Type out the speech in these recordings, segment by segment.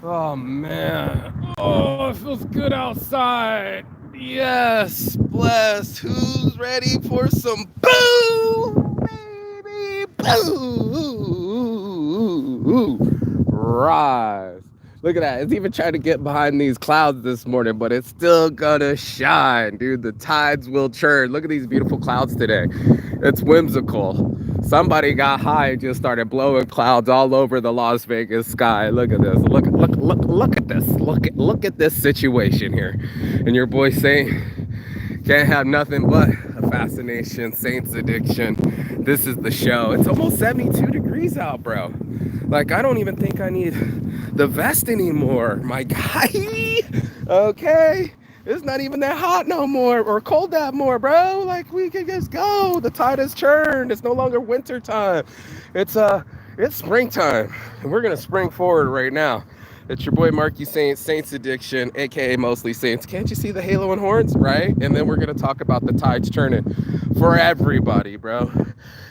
Oh man. Oh, it feels good outside. Yes, bless. Who's ready for some boo, baby? Boo. Rise. Look at that. It's even trying to get behind these clouds this morning, but it's still gonna shine, dude. The tides will churn. Look at these beautiful clouds today. It's whimsical. Somebody got high and just started blowing clouds all over the Las Vegas sky. Look at this. Look at this. Look at this situation here. And your boy saying can't have nothing but a fascination, Saints addiction. This is the show. It's almost 72 degrees out, bro. Like, I don't even think I need the vest anymore, my guy. Okay. It's not even that hot no more or cold that more, bro. Like, we can just go. The tide has churned. It's no longer winter time. It's springtime. And we're gonna spring forward right now. It's your boy Marky Saints Addiction, aka Mostly Saints. Can't you see the halo and horns, right? And then we're gonna talk about the tides turning for everybody, bro.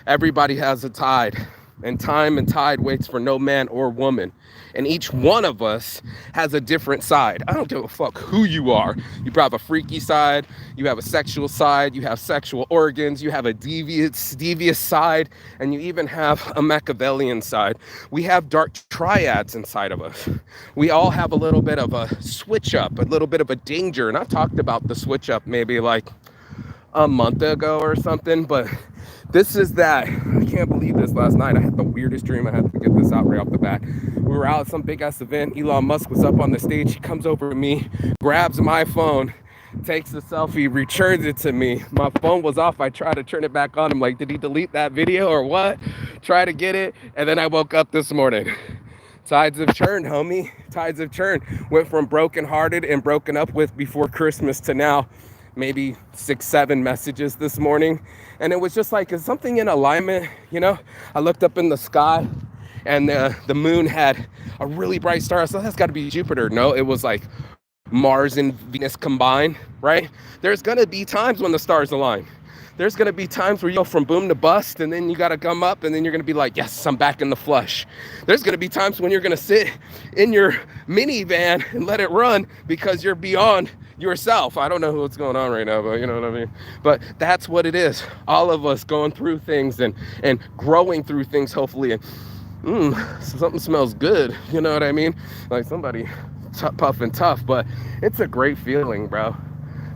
Everybody has a tide, and time and tide waits for no man or woman. And each one of us has a different side. I don't give a fuck who you are. You have a freaky side, you have a sexual side, you have sexual organs, you have a devious side, and you even have a Machiavellian side. We have dark triads inside of us. We all have a little bit of a switch up, a little bit of a danger. And I've talked about the switch up maybe like a month ago or something, but this is that. I can't believe this last night. I had the weirdest dream. I had to get this out right off the bat. We were out at some big ass event. Elon Musk was up on the stage. He comes over to me, grabs my phone, takes a selfie, returns it to me. My phone was off. I tried to turn it back on. I'm like, did he delete that video or what? Try to get it. And then I woke up this morning. Tides have churned, homie. Tides have churned. Went from brokenhearted and broken up with before Christmas to now maybe 6-7 messages this morning. And it was just like, is something in alignment? You know, I looked up in the sky and the moon had a really bright star. I thought that's got to be Jupiter. No, it was like Mars and Venus combined, right? There's going to be times when the stars align. There's going to be times where you go from boom to bust, and then you got to come up, and then you're going to be like, yes, I'm back in the flush. There's going to be times when you're going to sit in your minivan and let it run because you're beyond yourself. I don't know what's going on right now, but you know what I mean? But that's what it is. All of us going through things and growing through things, hopefully. And something smells good. You know what I mean? Like somebody puffing tough, but it's a great feeling, bro.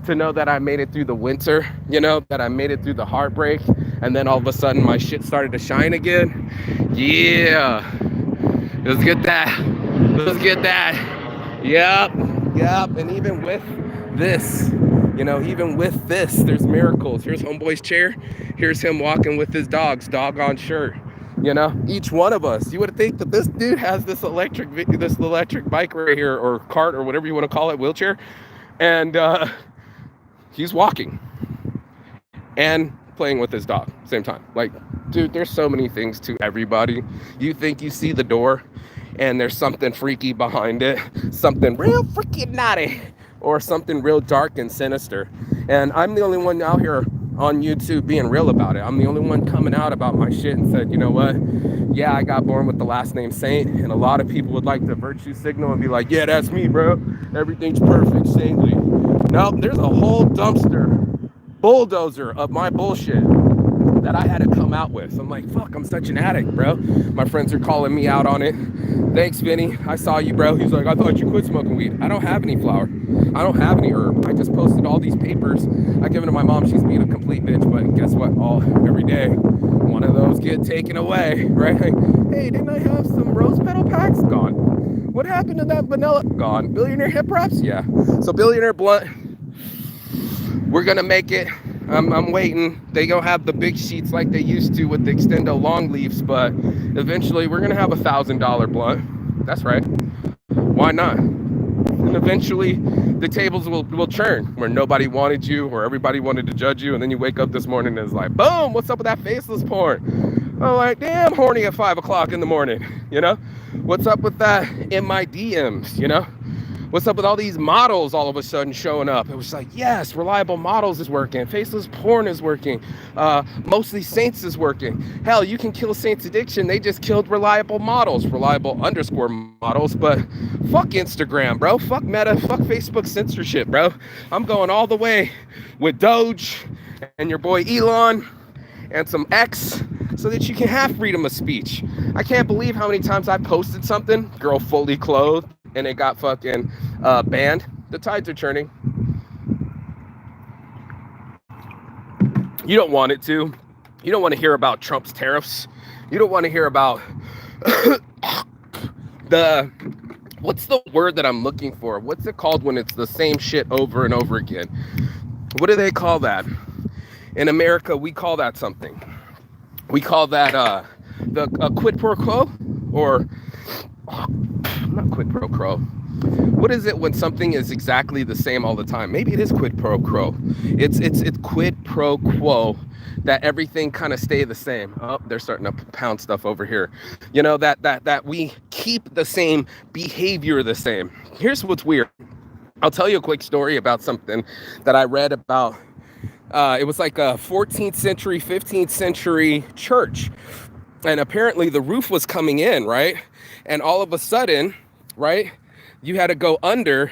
To know that I made it through the winter, you know, that I made it through the heartbreak, and then all of a sudden my shit started to shine again. Yeah. Let's get that. Let's get that. Yep. And even with this, you know, even with this, there's miracles. Here's Homeboy's chair. Here's him walking with his doggone shirt. You know, each one of us, you would think that this dude has this electric bike right here, or cart, or whatever you want to call it, wheelchair. And he's walking and playing with his dog same time. Like, dude, there's so many things to everybody. You think you see the door and there's something freaky behind it, something real freaking naughty, or something real dark and sinister. And I'm the only one out here on YouTube being real about it. I'm the only one coming out about my shit and said, you know what? Yeah, I got born with the last name Saint, and a lot of people would like to virtue signal and be like, yeah, that's me, bro. Everything's perfect, saintly. No, there's a whole bulldozer of my bullshit that I had to come out with. So I'm like, fuck, I'm such an addict, bro. My friends are calling me out on it. Thanks, Vinny. I saw you, bro. He's like, I thought you quit smoking weed. I don't have any flower. I don't have any herb. I just posted all these papers. I give it to my mom. She's being a complete bitch. But guess what? Every day, one of those get taken away, right? Hey, didn't I have some rose petal packs? Gone. What happened to that vanilla? Gone. Billionaire hip wraps? Yeah. So Billionaire Blunt, we're going to make it. I'm waiting. They don't have the big sheets like they used to with the Extendo long leaves, but eventually we're going to have $1,000 blunt. That's right. Why not? And eventually the tables will churn where nobody wanted you or everybody wanted to judge you. And then you wake up this morning and it's like, boom, what's up with that faceless porn? I'm like, damn, horny at 5 o'clock in the morning, you know? What's up with that in my DMs, you know? What's up with all these models all of a sudden showing up? It was like, yes, Reliable Models is working. Faceless Porn is working. Mostly Saints is working. Hell, you can kill Saints Addiction. They just killed Reliable Models, Reliable_models. But fuck Instagram, bro. Fuck Meta. Fuck Facebook censorship, bro. I'm going all the way with Doge and your boy Elon and some X so that you can have freedom of speech. I can't believe how many times I posted something, girl fully clothed, and it got fucking banned. The tides are turning. You don't want it to. You don't want to hear about Trump's tariffs. You don't want to hear about what's the word that I'm looking for? What's it called when it's the same shit over and over again? What do they call that? In America, we call that something. We call that a quid pro quo, or not quid pro quo. What is it when something is exactly the same all the time? Maybe it is quid pro quo. It's quid pro quo, that everything kind of stay the same. Oh, they're starting to pound stuff over here. You know, that we keep the same behavior the same. Here's what's weird. I'll tell you a quick story about something that I read about. It was like a 14th century, 15th century church. And apparently the roof was coming in, right? And all of a sudden, right, you had to go under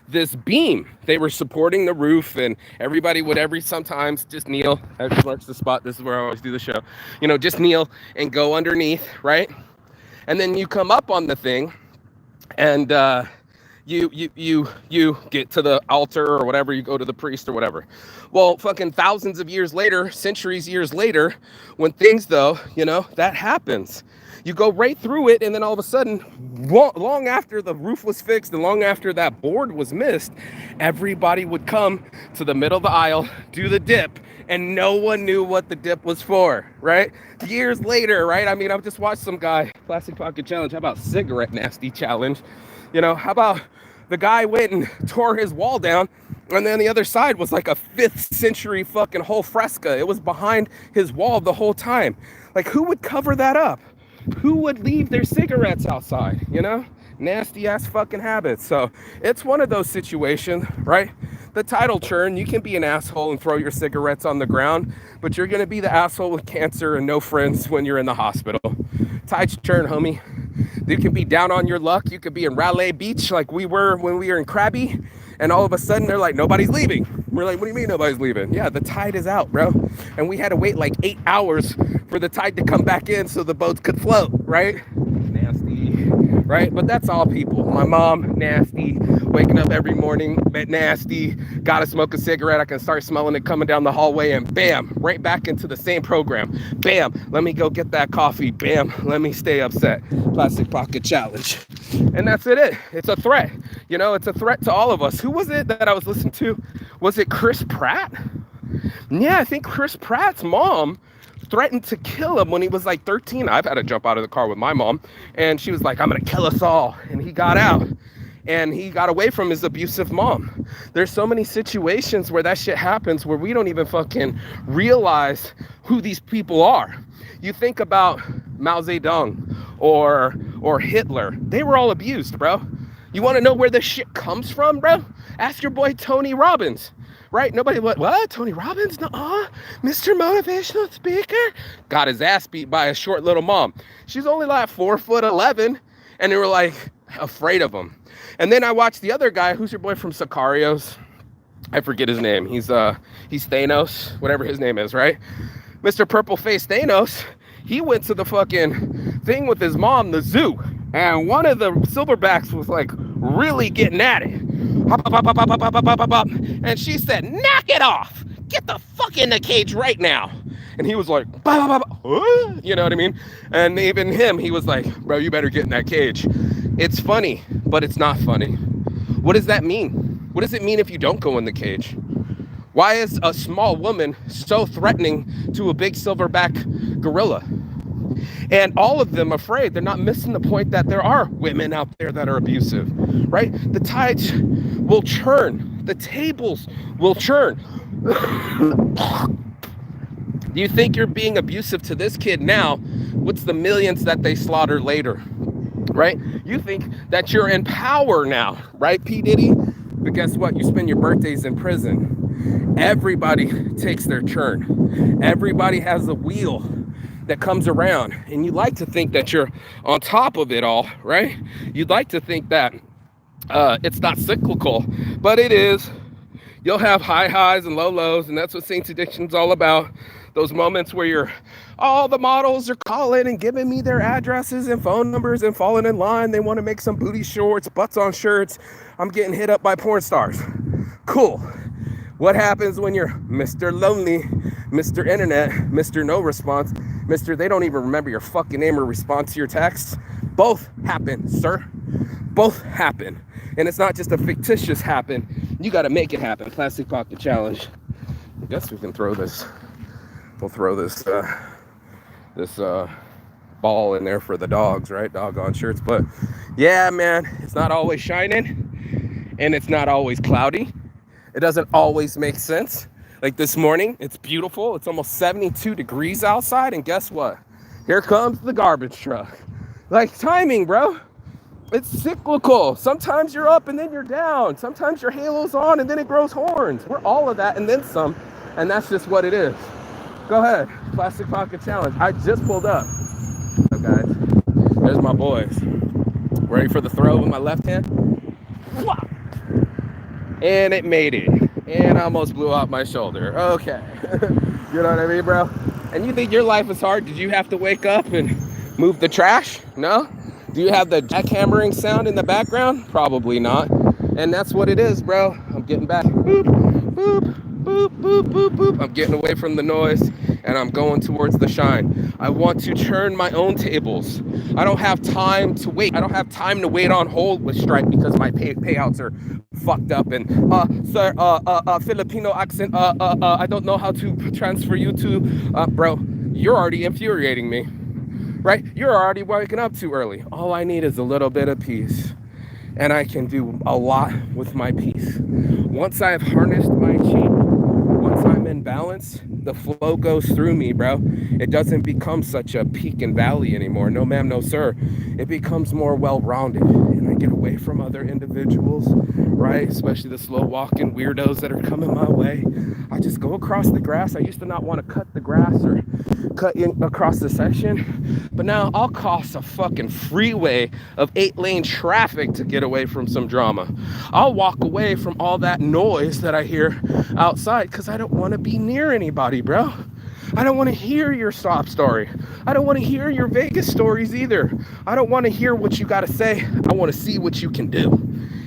this beam. They were supporting the roof, and everybody would sometimes just kneel. That marks the spot. This is where I always do the show. You know, just kneel and go underneath, right? And then you come up on the thing, and you get to the altar or whatever, you go to the priest or whatever. Well, fucking thousands of years later, years later, when things though, you know, that happens. You go right through it, and then all of a sudden, long after the roof was fixed and long after that board was missed, everybody would come to the middle of the aisle, do the dip, and no one knew what the dip was for, right? Years later, right? I mean, I've just watched some guy, Plastic Pocket Challenge, how about Cigarette Nasty Challenge? You know, how about the guy went and tore his wall down, and then the other side was like a 5th century fucking whole fresco. It was behind his wall the whole time. Like, who would cover that up? Who would leave their cigarettes outside, you know? Nasty ass fucking habits. So it's one of those situations, right? The title churn, you can be an asshole and throw your cigarettes on the ground, but you're gonna be the asshole with cancer and no friends when you're in the hospital. Tides churn, homie. You can be down on your luck. You could be in Raleigh Beach like we were when we were in Krabi, and all of a sudden they're like, nobody's leaving. We're like, what do you mean nobody's leaving? Yeah, the tide is out, bro. And we had to wait like 8 hours for the tide to come back in so the boats could float, right? Nasty, right? But that's all people. My mom, nasty. Waking up every morning, nasty. Gotta smoke a cigarette. I can start smelling it coming down the hallway, and bam, right back into the same program. Bam, let me go get that coffee. Bam, let me stay upset. Plastic Pocket Challenge. And that's it. It's a threat. You know, it's a threat to all of us. Who was it that I was listening to? Was it Chris Pratt? Yeah, I think Chris Pratt's mom threatened to kill him when he was like 13. I've had to jump out of the car with my mom, and she was like, I'm gonna kill us all. And he got out, and he got away from his abusive mom. There's so many situations where that shit happens where we don't even fucking realize who these people are. You think about Mao Zedong or Hitler. They were all abused, bro. You want to know where this shit comes from, bro? Ask your boy Tony Robbins, right? Nobody, what? Tony Robbins? Nuh-uh. Mr. Motivational Speaker? Got his ass beat by a short little mom. She's only like 4'11", and they were like afraid of him. And then I watched the other guy. Who's your boy from Sicarios? I forget his name. He's Thanos, whatever his name is, right? Mr. Purple Face Thanos. He went to the fucking thing with his mom, the zoo. And one of the silverbacks was like really getting at it. And she said, knock it off. Get the fuck in the cage right now. And he was like, you know what I mean? And even him, he was like, bro, you better get in that cage. It's funny, but it's not funny. What does that mean? What does it mean if you don't go in the cage? Why is a small woman so threatening to a big silverback gorilla? And all of them afraid. They're not missing the point that there are women out there that are abusive, right? The tides will churn. The tables will churn. Do you think you're being abusive to this kid now? What's the millions that they slaughter later? right? You think that you're in power now, right, P. Diddy? But guess what? You spend your birthdays in prison. Everybody takes their turn. Everybody has a wheel that comes around. And you like to think that you're on top of it all, right? You'd like to think that it's not cyclical, but it is. You'll have high highs and low lows, and that's what Saints Addiction's all about. Those moments where you're, all the models are calling and giving me their addresses and phone numbers and falling in line. They want to make some booty shorts, butts on shirts. I'm getting hit up by porn stars. Cool. What happens when you're Mr. Lonely, Mr. Internet, Mr. No Response, Mr. They don't even remember your fucking name or respond to your texts? Both happen, sir. Both happen. And it's not just a fictitious happen. You got to make it happen. Plastic Pocket Challenge. I guess we can throw this. We'll throw this ball in there for the dogs, right? Doggone shirts. But yeah, man, it's not always shining, and it's not always cloudy. It doesn't always make sense. Like this morning, it's beautiful. It's almost 72 degrees outside, and guess what? Here comes the garbage truck. Like timing, bro. It's cyclical. Sometimes you're up and then you're down. Sometimes your halo's on and then it grows horns. We're all of that and then some, and that's just what it is. Go ahead, Plastic Pocket Challenge. I just pulled up. So guys, there's my boys. Ready for the throw with my left hand? And it made it. And I almost blew out my shoulder. Okay. You know what I mean, bro? And you think your life is hard? Did you have to wake up and move the trash? No? Do you have the jackhammering sound in the background? Probably not. And that's what it is, bro. I'm getting back. Boop, boop, boop, boop, boop, boop. I'm getting away from the noise and I'm going towards the shine. I want to turn my own tables. I don't have time to wait. I don't have time to wait on hold with Stripe because my payouts are fucked up. And sir, Filipino accent, I don't know how to transfer you to, bro, you're already infuriating me. Right? You're already waking up too early. All I need is a little bit of peace. And I can do a lot with my peace. Once I've harnessed my chi, once I'm in balance, the flow goes through me, bro. It doesn't become such a peak and valley anymore. No ma'am, no sir. It becomes more well-rounded. And I get away from other individuals, right? Especially the slow walking weirdos that are coming my way. I just go across the grass. I used to not want to cut the grass or cut in across the section, but now I'll cross a fucking freeway of 8-lane traffic to get away from some drama. I'll walk away from all that noise that I hear outside because I don't want to be near anybody, bro. I don't want to hear your sob story. I don't want to hear your Vegas stories either. I don't want to hear what you got to say. I want to see what you can do.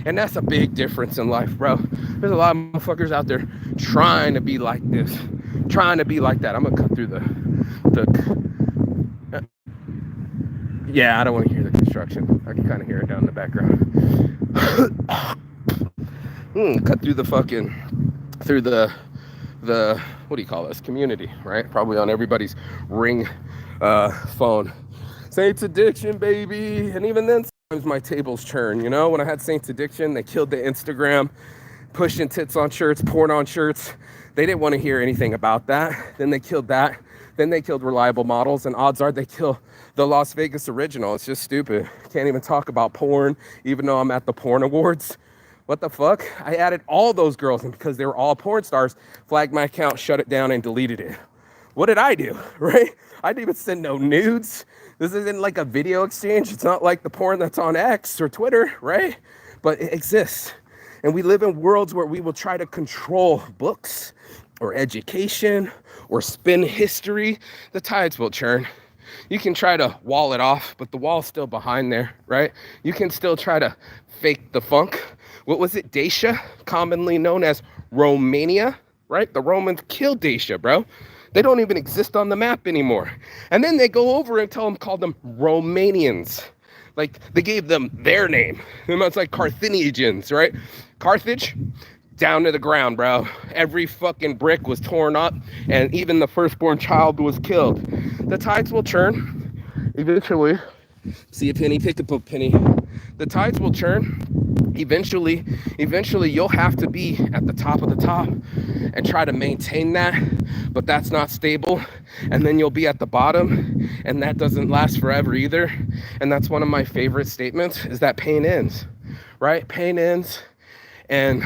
And that's a big difference in life, bro. There's a lot of motherfuckers out there trying to be like this, trying to be like that. I'm going to cut through yeah, I don't want to hear the construction. I can kind of hear it down in the background. Cut through the fucking, through the what do you call this, community, right? Probably on everybody's Ring phone. Saints Addiction, baby. And even then, sometimes my tables turn, you know? When I had Saints Addiction, they killed the Instagram, pushing tits on shirts, porn on shirts. They didn't want to hear anything about that. Then they killed that. Then they killed Reliable Models, and odds are they kill the Las Vegas Original. It's just stupid. Can't even talk about porn, even though I'm at the porn awards. What the fuck? I added all those girls, and because they were all porn stars, flagged my account, shut it down, and deleted it. What did I do, right? I didn't even send no nudes. This isn't like a video exchange. It's not like the porn that's on X or Twitter, right? But it exists. And we live in worlds where we will try to control books or education or spin history. The tides will churn. You can try to wall it off, but the wall's still behind there, right? You can still try to fake the funk. What was it? Dacia, commonly known as Romania, right? The Romans killed Dacia, bro. They don't even exist on the map anymore. And then they go over and call them Romanians. Like they gave them their name. It's like Carthaginians, right? Carthage, down to the ground, bro. Every fucking brick was torn up, and even the firstborn child was killed. The tides will turn eventually. See a penny, pick up a penny. The tides will turn. Eventually you'll have to be at the top of the top and try to maintain that, but that's not stable. And then you'll be at the bottom And that doesn't last forever either. And that's one of my favorite statements, is that pain ends, right? Pain ends and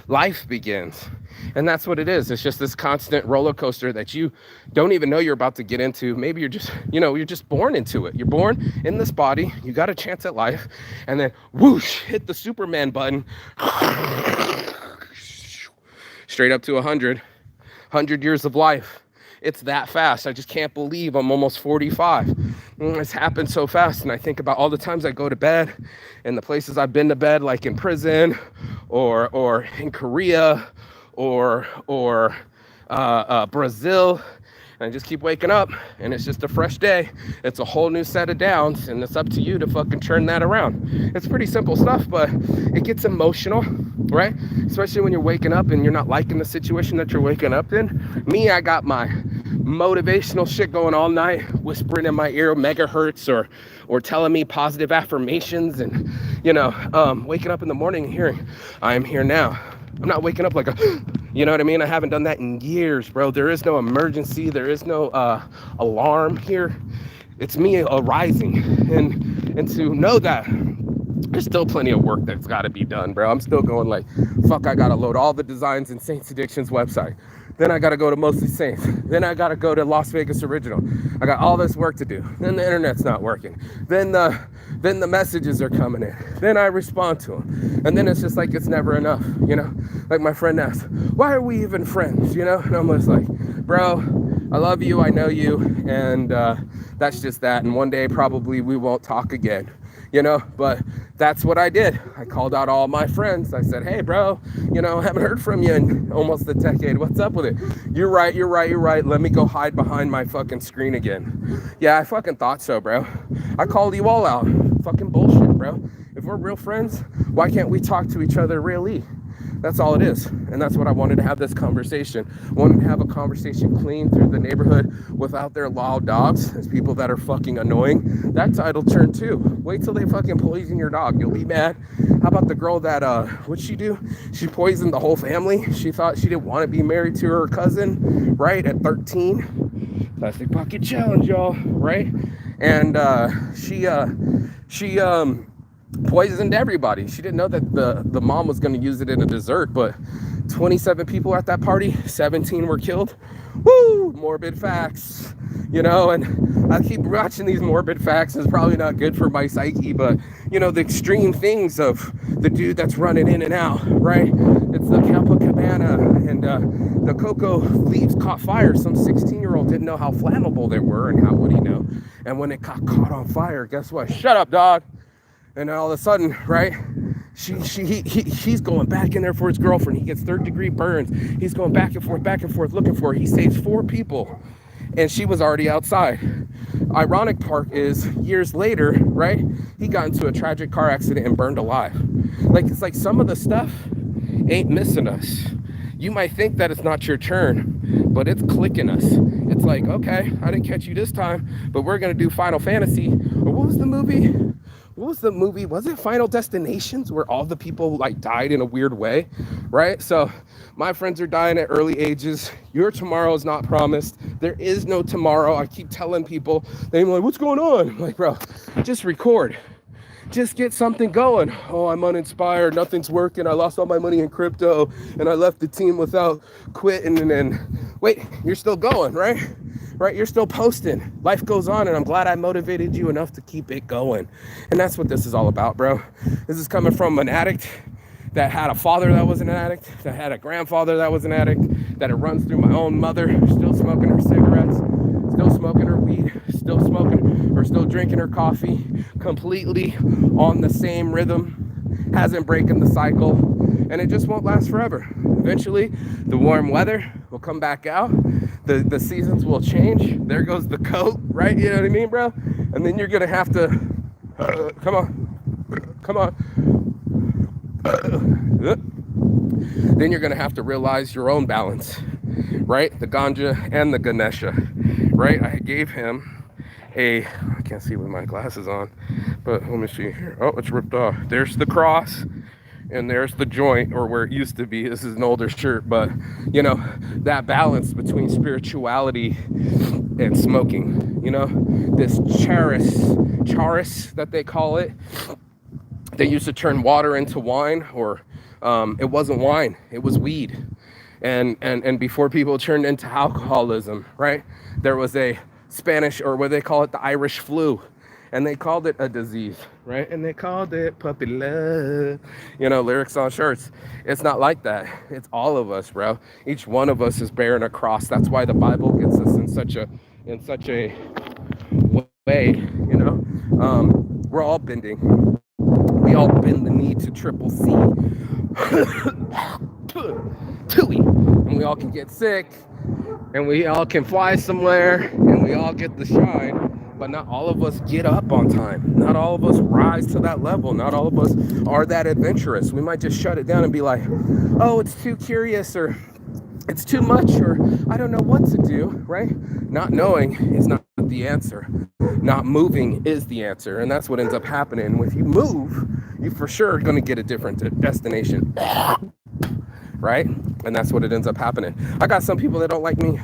life begins. And that's what it is. It's just this constant roller coaster that you don't even know you're about to get into. Maybe you're just, you're just born into it. You're born in this body. You got a chance at life. And then whoosh, hit the Superman button. Straight up to 100 years of life. It's that fast. I just can't believe I'm almost 45. It's happened so fast. And I think about all the times I go to bed and the places I've been to bed, like in prison or in Korea or Brazil. And I just keep waking up and it's just a fresh day. It's a whole new set of downs, and it's up to you to fucking turn that around. It's pretty simple stuff, but it gets emotional, right? Especially when you're waking up and you're not liking the situation that you're waking up in. Me, I got my motivational shit going all night, whispering in my ear megahertz or telling me positive affirmations, and waking up in the morning and hearing, I am here now. I'm not waking up like you know what I mean? I haven't done that in years, bro. There is no emergency. There is no alarm here. It's me arising. And to know that there's still plenty of work that's got to be done, bro. I'm still going like, fuck, I got to load all the designs in Saints Addiction's website. Then I got to go to Mostly Saints. Then I got to go to Las Vegas Original. I got all this work to do. Then the internet's not working. Then the messages are coming in. Then I respond to them. And then it's just like, it's never enough, Like my friend asked, why are we even friends, And I'm just like, bro, I love you, I know you, and that's just that. And one day probably we won't talk again. But that's what I did. I called out all my friends. I said, hey, bro, haven't heard from you in almost a decade. What's up with it? You're right. Let me go hide behind my fucking screen again. Yeah, I fucking thought so, bro. I called you all out. Fucking bullshit, bro. If we're real friends, why can't we talk to each other really? That's all it is. And that's what I wanted to have this conversation. Wanted to have a conversation clean through the neighborhood without their loud dogs as people that are fucking annoying. That title turn too. Wait till they fucking poison your dog. You'll be mad. How about the girl that, what'd she do? She poisoned the whole family. She thought she didn't want to be married to her cousin, right? At 13. Plastic Pocket Challenge, y'all, right? And she poisoned everybody. She didn't know that the mom was going to use it in a dessert, but 27 people at that party, 17 were killed. Woo! Morbid facts, and I keep watching these morbid facts. It's probably not good for my psyche, but the extreme things of the dude that's running in and out, right? It's the Copacabana, and the cocoa leaves caught fire. Some 16-year-old didn't know how flammable they were, and how would he know? And when it got caught on fire, guess what? Shut up, dog. And all of a sudden, right, he's going back in there for his girlfriend. He gets third-degree burns. He's going back and forth, looking for her. He saves 4 people, and she was already outside. Ironic part is, years later, right, he got into a tragic car accident and burned alive. It's like some of the stuff ain't missing us. You might think that it's not your turn, but it's clicking us. It's like, okay, I didn't catch you this time, but we're going to do Final Fantasy. Or what was the movie? Was it Final Destinations, where all the people died in a weird way, right? So my friends are dying at early ages. Your tomorrow is not promised. There is no tomorrow. I keep telling people, they're like, what's going on? I'm like, bro, just record. Just get something going. Oh, I'm uninspired. Nothing's working. I lost all my money in crypto and I left the team without quitting. And then, wait, you're still going, right? Right? You're still posting. Life goes on, and I'm glad I motivated you enough to keep it going. And that's what this is all about, bro. This is coming from an addict that had a father that was an addict, that had a grandfather that was an addict, that it runs through my own mother, still smoking her cigarettes, still smoking her weed, still smoking or still drinking her coffee, completely on the same rhythm, hasn't broken the cycle, and it just won't last forever. Eventually, the warm weather will come back out, the seasons will change, there goes the coat, right? You know what I mean, bro? And then you're gonna have to, come on. Then you're gonna have to realize your own balance, right? The ganja and the Ganesha, right? I gave him I can't see with my glasses on, but let me see here. Oh, it's ripped off. There's the cross, and there's the joint, or where it used to be. This is an older shirt, but that balance between spirituality and smoking. You know, this charis that they call it. They used to turn water into wine, or it wasn't wine, it was weed. And before people turned into alcoholism, right? There was a Spanish, or what they call it, the Irish flu, and they called it a disease, right? And they called it puppy love. You know, lyrics on shirts. It's not like that. It's all of us, bro. Each one of us is bearing a cross. That's why the Bible gets us in such a way. You know, we're all bending. We all bend the knee to triple C. Tui. And we all can get sick, and we all can fly somewhere, and we all get the shine, but not all of us get up on time. Not all of us rise to that level. Not all of us are that adventurous. We might just shut it down and be like, oh, it's too curious, or it's too much, or I don't know what to do, right? Not knowing is not the answer. Not moving is the answer, and that's what ends up happening. If you move, you for sure are going to get a different destination. Right? And that's what it ends up happening. I got some people that don't like me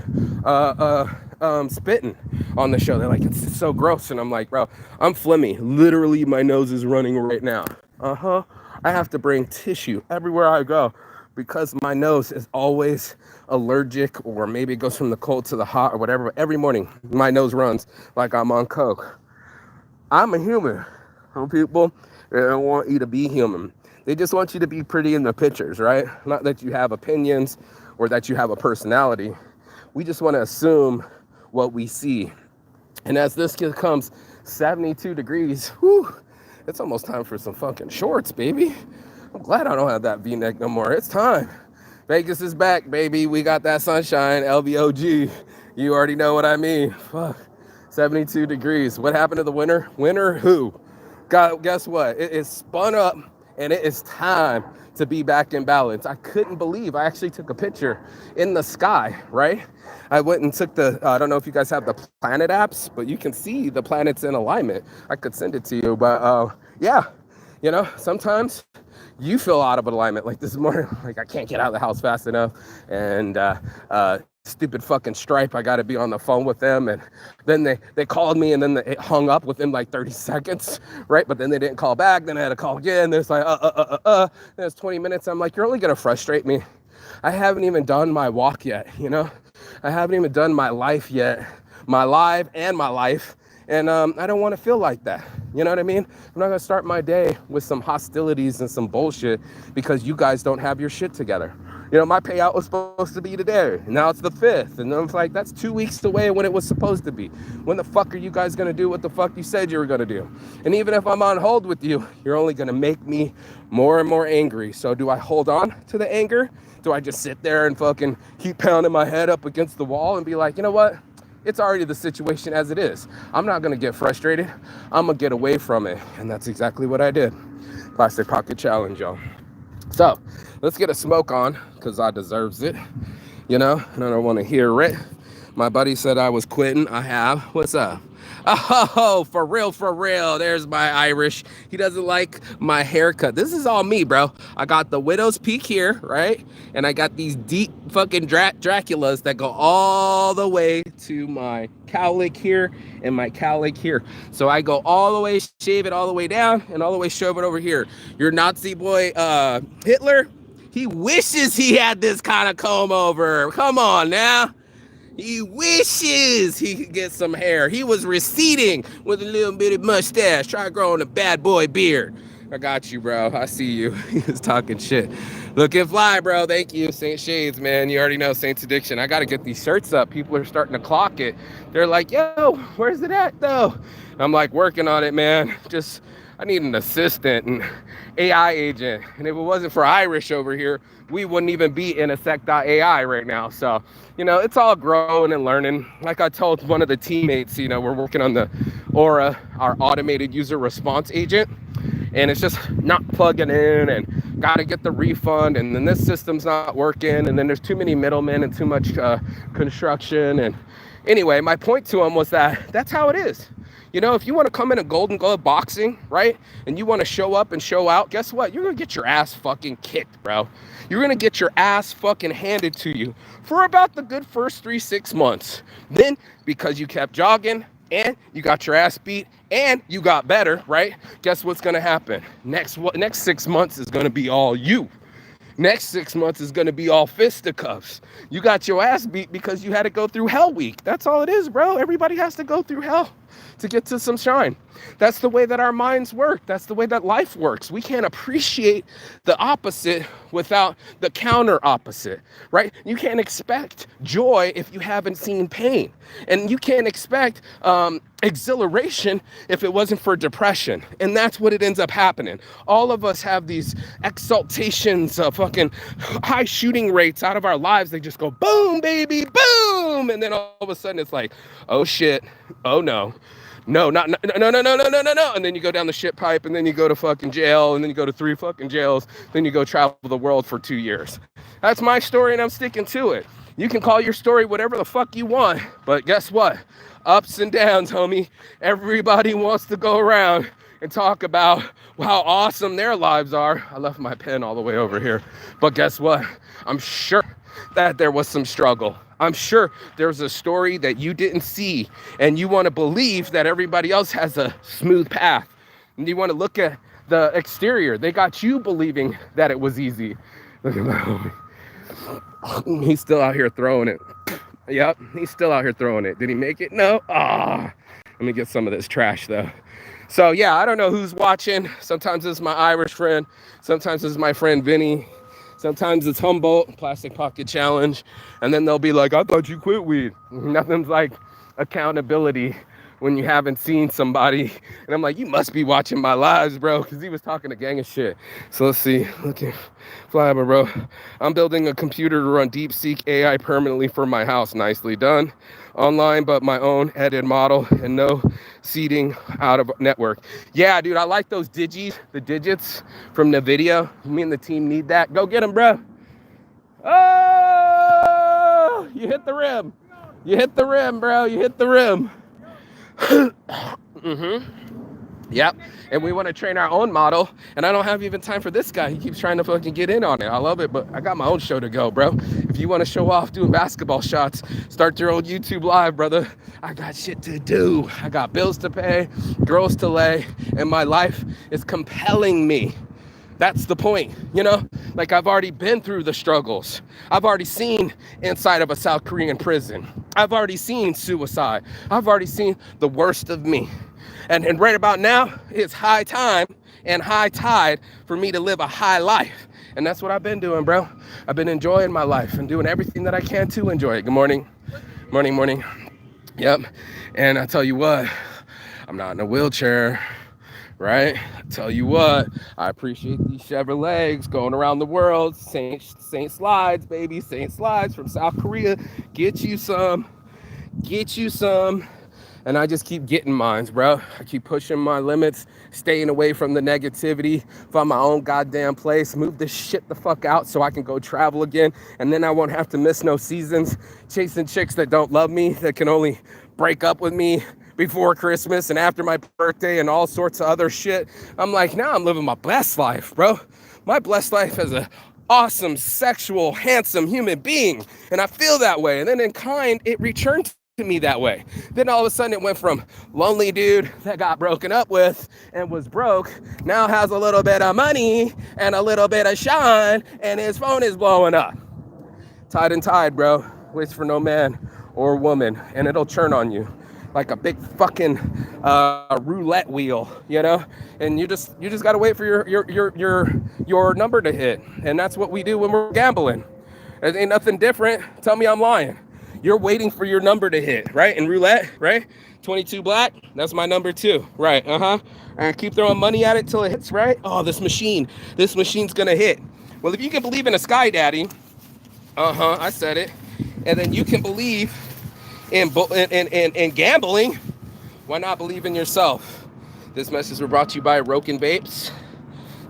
spitting on the show. They're like, it's so gross. And I'm like, bro, I'm phlegmy. Literally, my nose is running right now. I have to bring tissue everywhere I go because my nose is always allergic, or maybe it goes from the cold to the hot or whatever. But every morning, my nose runs like I'm on coke. I'm a human. Some people, they don't want you to be human. They just want you to be pretty in the pictures, right? Not that you have opinions or that you have a personality. We just want to assume what we see. And as this comes 72 degrees, whew, it's almost time for some fucking shorts, baby. I'm glad I don't have that V-neck no more. It's time. Vegas is back, baby. We got that sunshine, LVOG. You already know what I mean. Fuck. 72 degrees. What happened to the winter? Winter who? God, guess what? It is spun up. And it is time to be back in balance. I couldn't believe I actually took a picture in the sky, right? I went and took I don't know if you guys have the planet apps, but you can see the planets in alignment. I could send it to you, but yeah, you know, sometimes you feel out of alignment. Like this morning, like I can't get out of the house fast enough, and stupid fucking Stripe, I got to be on the phone with them, and then they called me, and then it hung up within like 30 seconds, right? But then they didn't call back, then I had to call again. There's like then it's 20 minutes. I'm like, you're only gonna frustrate me. I haven't even done my walk yet, you know? I haven't even done my life yet, my live and my life, and I don't want to feel like that. You know what I mean? I'm not gonna start my day with some hostilities and some bullshit because you guys don't have your shit together. You know, my payout was supposed to be today. Now it's the 5th. And I'm like, that's 2 weeks away when it was supposed to be. When the fuck are you guys going to do what the fuck you said you were going to do? And even if I'm on hold with you, you're only going to make me more and more angry. So do I hold on to the anger? Do I just sit there and fucking keep pounding my head up against the wall and be like, you know what? It's already the situation as it is. I'm not going to get frustrated. I'm going to get away from it. And that's exactly what I did. Plastic Pocket Challenge, y'all. So let's get a smoke on because I deserves it, you know, and I don't want to hear it. My buddy said I was quitting. I have. What's up? Oh, for real. There's my Irish. He doesn't like my haircut. This is all me, bro. I got the widow's peak here, right? And I got these deep fucking Draculas that go all the way to my cowlick here and my cowlick here. So I go all the way, shave it all the way down and all the way shove it over here. Your Nazi boy, Hitler, he wishes he had this kind of comb over. Come on now. He wishes he could get some hair. He was receding with a little bitty mustache. Try growing a bad boy beard. I got you, bro. I see you. He was talking shit. Looking fly, bro. Thank you, Saint Shades, man. You already know Saint's Addiction. I got to get these shirts up. People are starting to clock it. They're like, yo, where's it at, though? I'm like, working on it, man. I need an assistant and AI agent. And if it wasn't for Irish over here, we wouldn't even be in a sec.ai right now. So, you know, it's all growing and learning. Like I told one of the teammates, you know, we're working on the Aura, our automated user response agent. And it's just not plugging in and got to get the refund. And then this system's not working. And then there's too many middlemen and too much construction. And anyway, my point to him was that's how it is. You know, if you want to come in a Golden Glove boxing, right, and you want to show up and show out, guess what? You're going to get your ass fucking kicked, bro. You're going to get your ass fucking handed to you for about the good first 3-6 months. Then, because you kept jogging and you got your ass beat and you got better, right? Guess what's going to happen? Next 6 months is going to be all you. Next 6 months is going to be all fisticuffs. You got your ass beat because you had to go through hell week. That's all it is, bro. Everybody has to go through hell to get to some shine. That's the way that our minds work. That's the way that life works. We can't appreciate the opposite without the counter opposite, right? You can't expect joy if you haven't seen pain. And you can't expect exhilaration if it wasn't for depression. And that's what it ends up happening. All of us have these exaltations of fucking high shooting rates out of our lives. They just go boom, baby, boom. And then all of a sudden it's like, oh shit, oh no. No. And then you go down the shit pipe, and then you go to fucking jail, and then you go to 3 fucking jails. Then you go travel the world for 2 years. That's my story, and I'm sticking to it. You can call your story whatever the fuck you want, but guess what? Ups and downs, homie. Everybody wants to go around and talk about how awesome their lives are. I left my pen all the way over here. But guess what? I'm sure that there was some struggle. I'm sure there's a story that you didn't see, and you want to believe that everybody else has a smooth path. And you want to look at the exterior. They got you believing that it was easy. Look at my homie. He's still out here throwing it. Yep, he's still out here throwing it. Did he make it? No. Let me get some of this trash, though. So, yeah, I don't know who's watching. Sometimes it's my Irish friend. Sometimes it's my friend Vinny. Sometimes it's Humboldt, Plastic Pocket Challenge. And then they'll be like, I thought you quit weed. Nothing's like accountability when you haven't seen somebody. And I'm like, you must be watching my lives, bro, because he was talking a gang of shit. So let's see. Looking flyable, bro. I'm building a computer to run DeepSeek AI permanently for my house. Nicely done. Online, but my own edited model and no seeding out of network. Yeah, dude, I like those the digits from NVIDIA. Me and the team need that. Go get them, bro. Oh, you hit the rim. You hit the rim, bro. You hit the rim. Yep. And we want to train our own model. And I don't have even time for this guy. He keeps trying to fucking get in on it. I love it, but I got my own show to go, bro. If you want to show off doing basketball shots, start your own YouTube live, brother. I got shit to do. I got bills to pay, girls to lay, and my life is compelling me. That's the point, you know? Like, I've already been through the struggles. I've already seen inside of a South Korean prison. I've already seen suicide. I've already seen the worst of me. And right about now, it's high time and high tide for me to live a high life. And that's what I've been doing, bro. I've been enjoying my life and doing everything that I can to enjoy it. Good morning. Morning. Yep. And I tell you what, I'm not in a wheelchair, right? I tell you what, I appreciate these Chevrolets going around the world. Saint Slides, baby. Saint Slides from South Korea. Get you some. And I just keep getting mines, bro. I keep pushing my limits, staying away from the negativity, find my own goddamn place, move this shit the fuck out so I can go travel again. And then I won't have to miss no seasons, chasing chicks that don't love me, that can only break up with me before Christmas and after my birthday and all sorts of other shit. I'm like, now I'm living my best life, bro. My blessed life as a awesome, sexual, handsome human being. And I feel that way. And then in kind, it returns to me that way. Then all of a sudden it went from lonely dude that got broken up with and was broke, now has a little bit of money and a little bit of shine, and his phone is blowing up. Tied and tied, bro. Waits for no man or woman, and it'll churn on you like a big fucking roulette wheel, you know. And you just gotta wait for your number to hit, and that's what we do when we're gambling. It ain't nothing different. Tell me I'm lying. You're waiting for your number to hit, right? In roulette, right? 22 black, that's my number 2, right? And keep throwing money at it till it hits, right? Oh, this machine's gonna hit. Well, if you can believe in a sky daddy, I said it, and then you can believe in gambling, why not believe in yourself? This message was brought to you by Roken Vapes.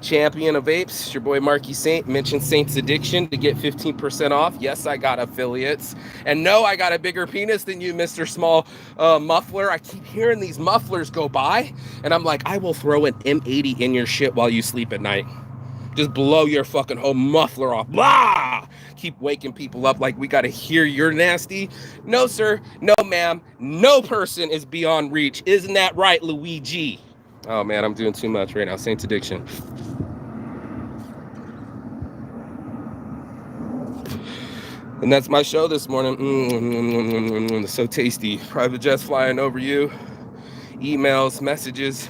Champion of Apes, it's your boy Marky Saint. Mention Saint's Addiction to get 15% off. Yes, I got affiliates. And no, I got a bigger penis than you, Mr. Small Muffler. I keep hearing these mufflers go by, and I'm like, I will throw an M80 in your shit while you sleep at night. Just blow your fucking whole muffler off. Blah! Keep waking people up like we got to hear you're nasty. No, sir. No, ma'am. No person is beyond reach. Isn't that right, Luigi? Oh, man, I'm doing too much right now. Saints Addiction. And that's my show this morning. It's so tasty. Private jets flying over you. Emails, messages.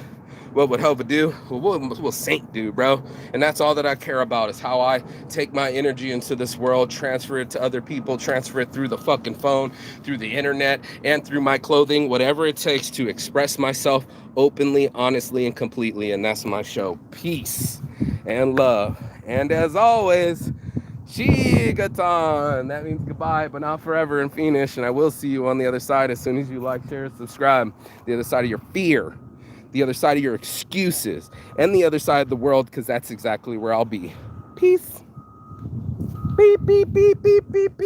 What would Hova do? Well, what will Saint do, bro? And that's all that I care about, is how I take my energy into this world, transfer it to other people, transfer it through the fucking phone, through the internet, and through my clothing, whatever it takes to express myself openly, honestly, and completely. And that's my show. Peace and love. And as always, Shigaton. That means goodbye, but not forever in Phoenix. And I will see you on the other side as soon as you like, share, subscribe. The other side of your fear, the other side of your excuses, and the other side of the world, because that's exactly where I'll be. Peace. Beep, beep, beep, beep, beep, beep.